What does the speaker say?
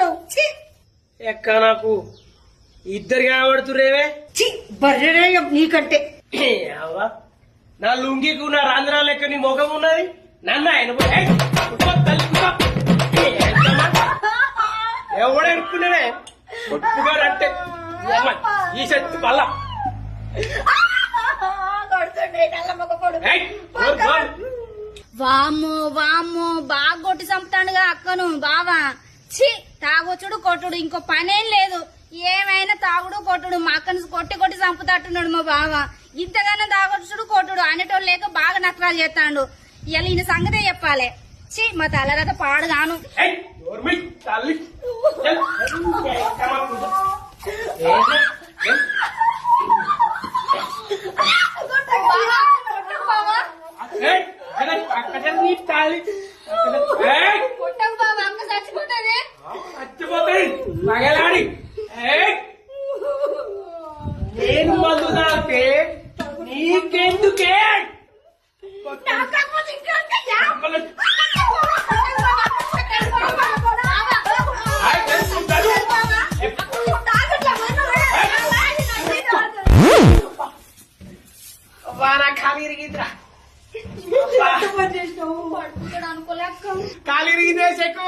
కొడతావు ఎక్క నాకు ఇద్దరు కనబడుతురేవే బర్రెనే నీకంటే అవ్వా నా లుంగికు నా రాంధ్రా లెక్క నీ ముఖం ఉన్నది నన్ను ఆయన ఎవడనుకున్నానే ఒప్పుగా అంటే ఈ శక్తి వల్ల వామ్మో వామ్మో బాగా కొట్టి చంపుతాడుగా అక్కను బావా ఛీ తాగొచ్చుడు కొట్టుడు ఇంకో పనేం లేదు ఏమైనా తాగుడు కొట్టుడు మా అక్కను కొట్టి కొట్టి చంపుతట్టున్నాడు మా బావ ఇంతగానో తాగొచ్చుడు కొట్టుడు అనేటోళ్ళు లేక బాగా నకరాలు చేస్తాడు ఇలా ఈయన సంగతే చెప్పాలి ఛీ మా తలరాత పాడుగాను కొట్టకు బావ అక్క చచ్చిపోతానే చచ్చిపోతాయి మగలాడి నేను మందు తాగితే నీకెందుకే వారా ఖాళీ ఇరిగిద్రా అనుకోలేక ఖాళీ ఇరిగితే చెక్కు